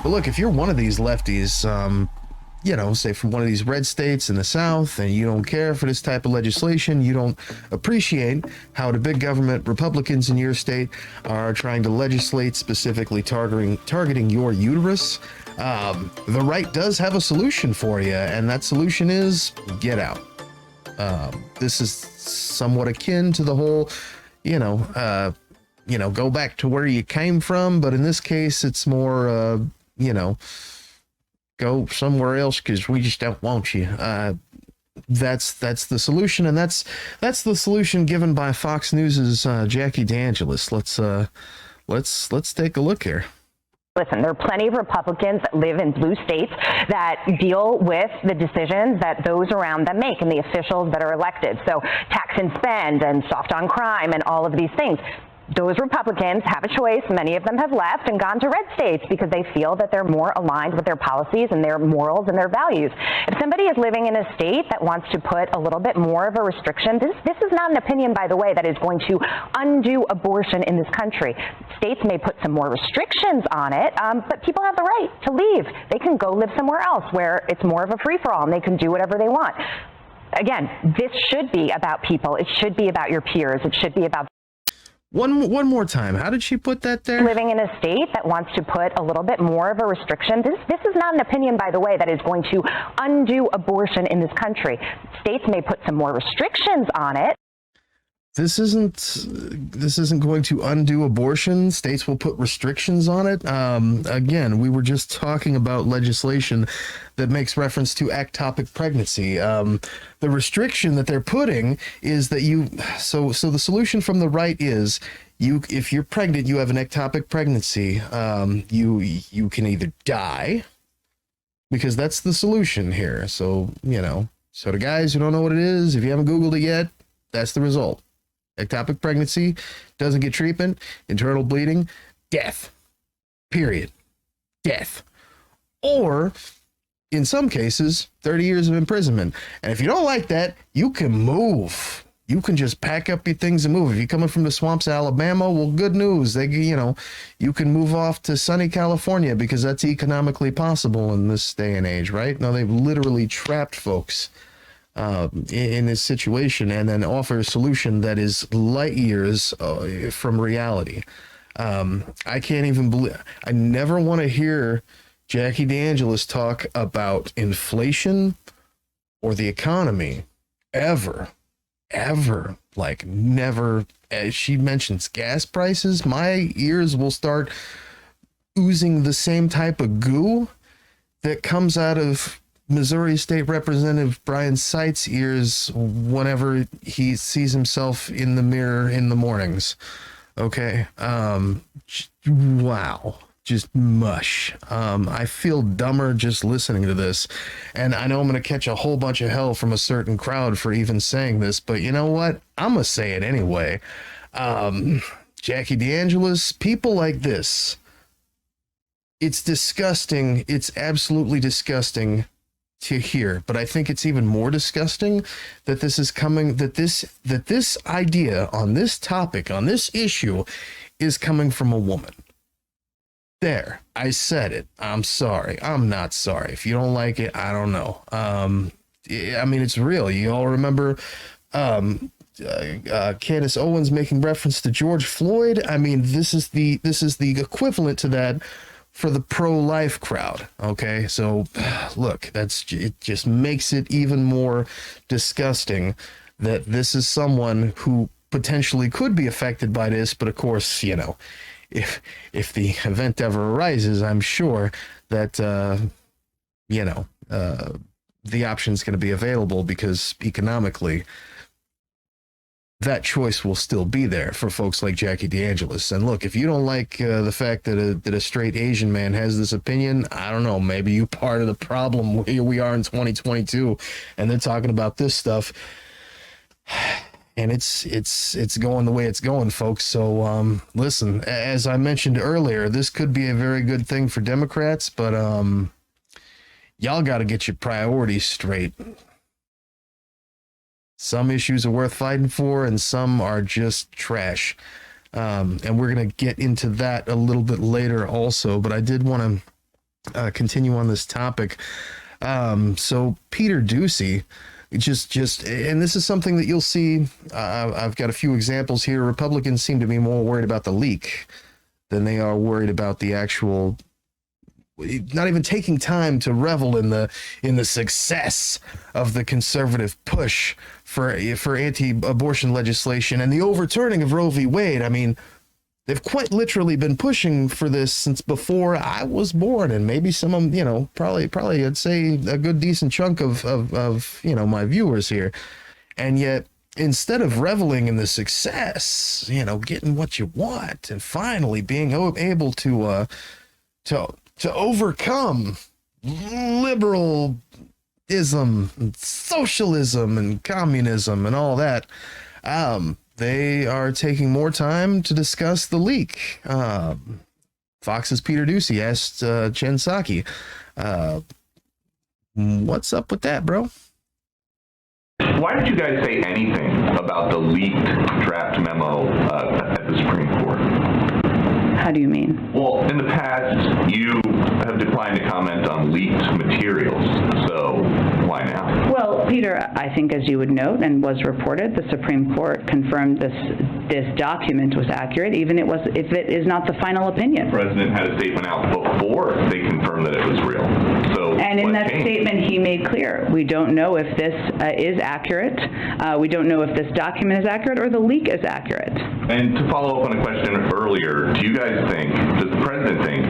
But look, if you're one of these lefties, say from one of these red states in the South, and you don't care for this type of legislation, you don't appreciate how the big government Republicans in your state are trying to legislate specifically targeting your uterus, the right does have a solution for you, and that solution is get out. This is somewhat akin to the whole, go back to where you came from, but in this case, it's more, go somewhere else because we just don't want you. That's the solution, and that's the solution given by Fox News's Jackie DeAngelis. Let's take a look here. Listen, there are plenty of Republicans that live in blue states that deal with the decisions that those around them make and the officials that are elected. So tax and spend and soft on crime and all of these things. Those Republicans have a choice. Many of them have left and gone to red states because they feel that they're more aligned with their policies and their morals and their values. If somebody is living in a state that wants to put a little bit more of a restriction, this is not an opinion, by the way, that is going to undo abortion in this country. States may put some more restrictions on it, but people have the right to leave. They can go live somewhere else where it's more of a free-for-all and they can do whatever they want. Again, this should be about people. It should be about your peers. It should be about One more time. How did she put that there? Living in a state that wants to put a little bit more of a restriction. This is not an opinion, by the way, that is going to undo abortion in this country. States may put some more restrictions on it. This isn't going to undo abortion. States will put restrictions on it. Again, we were just talking about legislation that makes reference to ectopic pregnancy. The restriction that they're putting is that so the solution from the right is if you're pregnant, you have an ectopic pregnancy, you can either die, because that's the solution here. So the guys who don't know what it is, if you haven't Googled it yet, that's the result. Ectopic pregnancy, doesn't get treatment, internal bleeding, death. Period. Death. Or, in some cases, 30 years of imprisonment. And if you don't like that, you can move. You can just pack up your things and move. If you're coming from the swamps of Alabama, well, good news. You can move off to sunny California because that's economically possible in this day and age, right? Now, they've literally trapped folks in this situation, and then offer a solution that is light years from reality. I can't even believe, I never want to hear Jackie DeAngelis talk about inflation or the economy ever, like never. As she mentions gas prices, my ears will start oozing the same type of goo that comes out of Missouri State Representative Brian Seitz' ears whenever he sees himself in the mirror in the mornings. Okay. Wow. Just mush. I feel dumber just listening to this. And I know I'm going to catch a whole bunch of hell from a certain crowd for even saying this, but you know what? I'm going to say it anyway. Jackie DeAngelis, people like this, it's disgusting. It's absolutely disgusting to hear, but I think it's even more disgusting that this is coming, that this idea on this topic, on this issue, is coming from a woman. There, I said it. I'm sorry. I'm not sorry. If you don't like it, I don't know. I mean, it's real. You all remember Candace Owens making reference to George Floyd? I mean, this is the equivalent to that for the pro-life crowd. Okay, so look, it just makes it even more disgusting that this is someone who potentially could be affected by this. But of course, if the event ever arises, I'm sure that the option is going to be available, because economically that choice will still be there for folks like Jackie DeAngelis. And look, if you don't like the fact that a straight Asian man has this opinion, I don't know, maybe you part of the problem. Here we are in 2022, and they're talking about this stuff, and it's going the way it's going, folks. So listen, as I mentioned earlier, this could be a very good thing for Democrats, but y'all got to get your priorities straight. Some issues are worth fighting for, and some are just trash. And we're going to get into that a little bit later also, but I did want to continue on this topic. So Peter Doocy, just, and this is something that you'll see. I've got a few examples here. Republicans seem to be more worried about the leak than they are worried about the actual, not even taking time to revel in the success of the conservative push for anti-abortion legislation and the overturning of Roe v. Wade. I mean, they've quite literally been pushing for this since before I was born, and maybe some of them, probably I'd say a good decent chunk of my viewers here. And yet, instead of reveling in the success, getting what you want and finally being able to overcome liberalism, and socialism, and communism, and all that, they are taking more time to discuss the leak. Fox's Peter Doocy asked Jen Psaki, what's up with that, bro? Why did you guys say anything about the leaked draft memo at the Supreme Court? How do you mean? Well, in the past, you have declined to comment on leaked materials, so why now? Well, Peter, I think as you would note and was reported, the Supreme Court confirmed this document was accurate, even if it is not the final opinion. The President had a statement out before they confirmed that it was real. So, and in that changed? statement, he made clear, we don't know if this is accurate. We don't know if this document is accurate or the leak is accurate. And to follow up on a question earlier, does the President think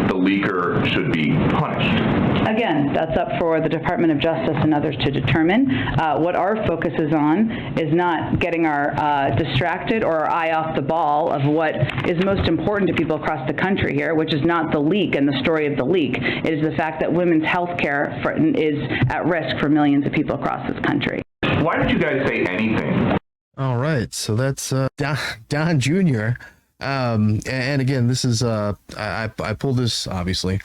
the leaker should be punished? Again, that's up for the Department of Justice and others to determine. What our focus is on is not getting our distracted or our eye off the ball of what is most important to people across the country here, which is not the leak and the story of the leak. It is the fact that women's health care is at risk for millions of people across this country. Why did you guys say anything? All right, so that's Don Jr. And again, this is I pulled this, obviously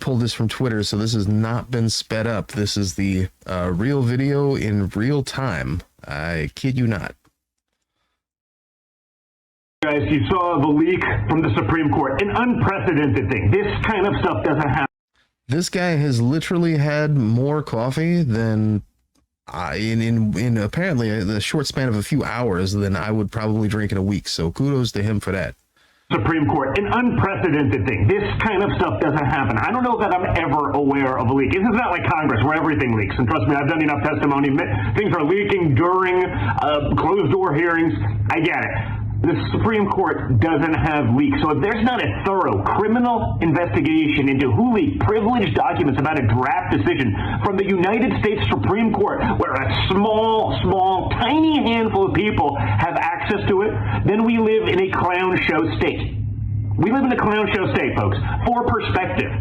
pulled this from Twitter, so this has not been sped up. This is the real video in real time. I kid you not. Guys, you saw the leak from the Supreme Court, an unprecedented thing. This kind of stuff doesn't happen. This guy has literally had more coffee than in apparently the short span of a few hours than I would probably drink in a week. So kudos to him for that. Supreme Court, an unprecedented thing. This kind of stuff doesn't happen. I don't know that I'm ever aware of a leak. This is not like Congress where everything leaks. And trust me, I've done enough testimony. Things are leaking during closed door hearings. I get it. The Supreme Court doesn't have leaks. So if there's not a thorough criminal investigation into who leaked privileged documents about a draft decision from the United States Supreme Court, where a small, tiny handful of people have access to it, then we live in a clown show state. We live in a clown show state, folks. For perspective,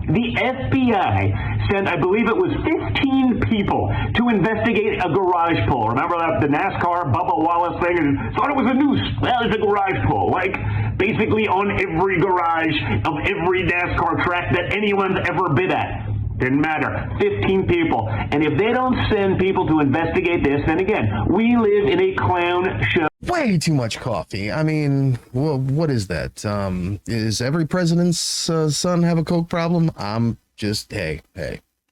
the FBI sent, I believe it was 15 people to investigate a garage pull. Remember that the NASCAR Bubba Wallace thing? And thought it was a noose. Well, it's a garage pull. Like, basically on every garage of every NASCAR track that anyone's ever been at. Didn't matter. 15 people. And if they don't send people to investigate this, then again, we live in a clown show. Way too much coffee. I mean, what is that? Is every president's son have a coke problem? I'm just, hey,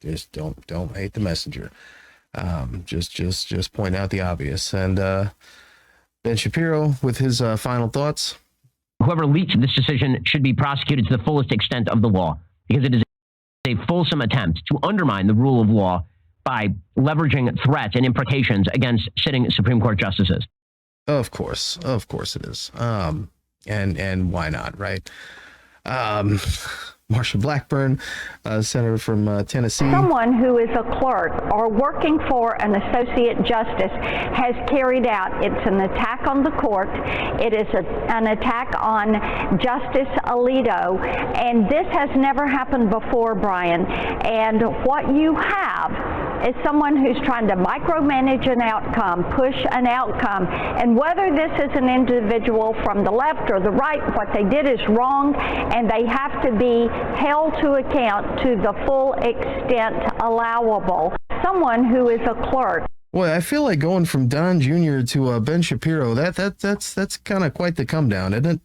just don't hate the messenger. Just point out the obvious. And Ben Shapiro with his final thoughts. Whoever leaked this decision should be prosecuted to the fullest extent of the law, because it is a fulsome attempt to undermine the rule of law by leveraging threats and imprecations against sitting Supreme Court justices. Of course it is. And why not, right? Marsha Blackburn, senator from Tennessee. Someone who is a clerk or working for an associate justice has carried out, it's an attack on the court, it is an attack on Justice Alito, and this has never happened before, Brian. And what you have is someone who's trying to micromanage an outcome, push an outcome, and whether this is an individual from the left or the right, what they did is wrong, and they have to be held to account to the full extent allowable. Someone who is a clerk. Boy, I feel like going from Don Jr. to Ben Shapiro. That's kind of quite the come down, isn't it?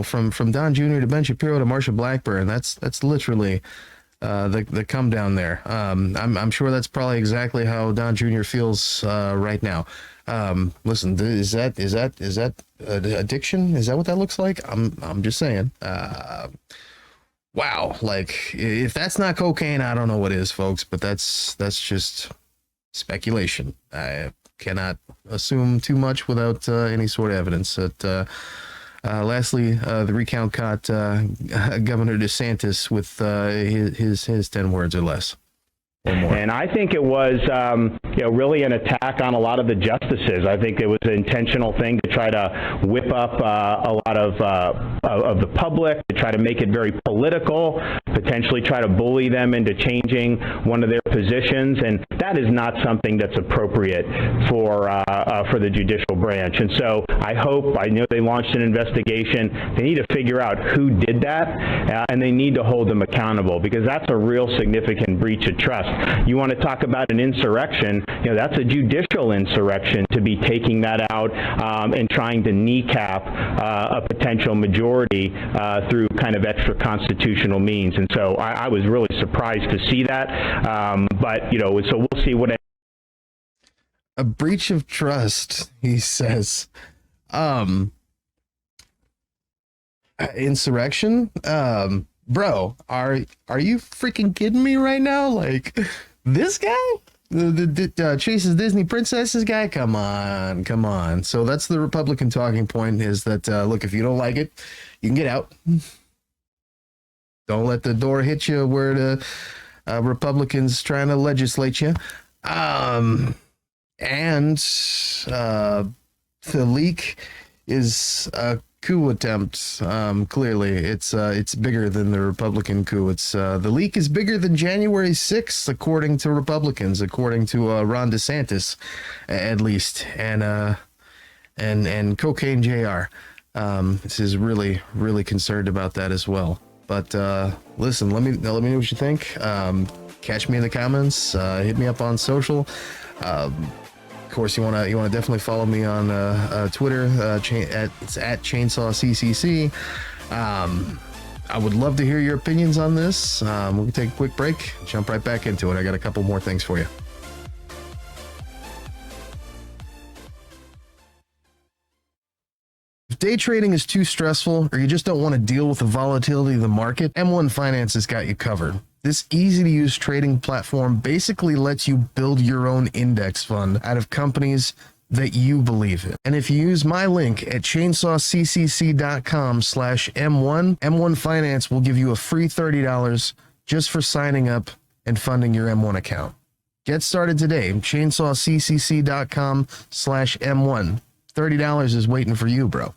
From Don Jr. to Ben Shapiro to Marsha Blackburn. That's literally the come down there. I'm sure that's probably exactly how Don Jr. feels right now. Listen, is that addiction? Is that what that looks like? I'm just saying. Wow, like if that's not cocaine, I don't know what is, folks. But that's just speculation. I cannot assume too much without any sort of evidence. Lastly, the recount caught Governor DeSantis with his 10 words or less. And I think it was, really an attack on a lot of the justices. I think it was an intentional thing to try to whip up a lot of the public, to try to make it very political, potentially try to bully them into changing one of their positions, and that is not something that's appropriate for the judicial branch. And so I know they launched an investigation. They need to figure out who did that, and they need to hold them accountable, because that's a real significant breach of trust. You want to talk about an insurrection, that's a judicial insurrection to be taking that out and trying to kneecap a potential majority through kind of extra constitutional means. And so I was really surprised to see that. So we'll see what. A breach of trust, he says. Insurrection? Bro, are you freaking kidding me right now? Like, this guy? The chases Disney princesses guy? Come on. So that's the Republican talking point, is that, look, if you don't like it, you can get out. Don't let the door hit you where the Republicans trying to legislate you. And the leak is a coup attempt. Clearly, it's bigger than the Republican coup. The leak is bigger than January 6th, according to Republicans, according to Ron DeSantis, at least, and Cocaine JR. This is really, really concerned about that as well. But listen, let me know what you think. Catch me in the comments. Hit me up on social. Of course, you wanna definitely follow me on Twitter. It's at ChainsawCCC. I would love to hear your opinions on this. We're gonna take a quick break, jump right back into it. I got a couple more things for you. If day trading is too stressful, or you just don't want to deal with the volatility of the market, M1 Finance has got you covered. This easy-to-use trading platform basically lets you build your own index fund out of companies that you believe in. And if you use my link at chainsawccc.com/M1, M1 Finance will give you a free $30 just for signing up and funding your M1 account. Get started today, chainsawccc.com/M1. $30 is waiting for you, bro.